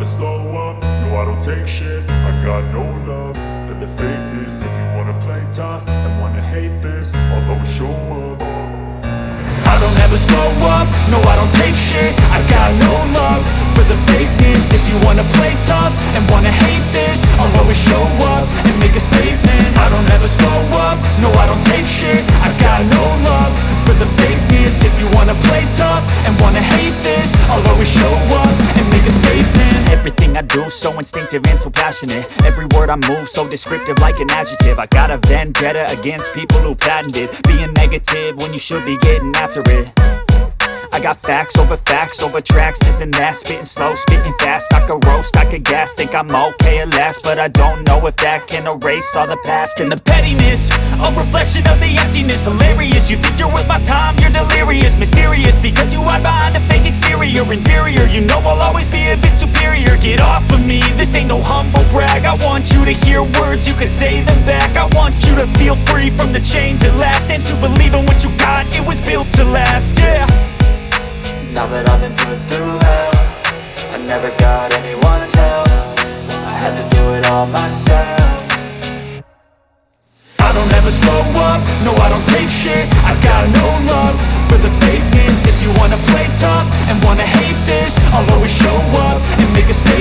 slow up, no I don't take shit. I got no love for the fakeness. If you wanna play tough and wanna hate this, I'll always show up. I don't ever slow up, no I don't take shit. I got no love for the fakeness. If you wanna play tough and wanna hate this, I'll always show up and make a statement. I don't ever slow up, no I don't take shit. I got no love for the fakeness. If you wanna play tough and wanna hate this, I'll always show up and make a statement. Everything I do so instinctive and so passionate. Every word I move so descriptive like an adjective. I got a vendetta against people who patented being negative when you should be getting after it. I got facts over tracks, this and that. Spitting slow, spitting fast, I could roast, I could gas. Think I'm okay at last, but I don't know if that can erase all the past. And the pettiness, a reflection of the emptiness. Hilarious, you think you're worth my time, you're delirious. Mysterious, because you hide behind a fake exterior. Inferior, you know I'll always be a bit superior. Get off of me, this ain't no humble brag. I want you to hear words, you can say them back. I want you to feel free from the chains at last, and to believe in what you got, it was built to last, yeah. Now that I've been put through hell, I never got anyone's help. I had to do it all myself. I don't ever slow up, no I don't take shit. I got no love for the fakeness. If you wanna play tough and wanna hate this, I'll always show up and make a statement.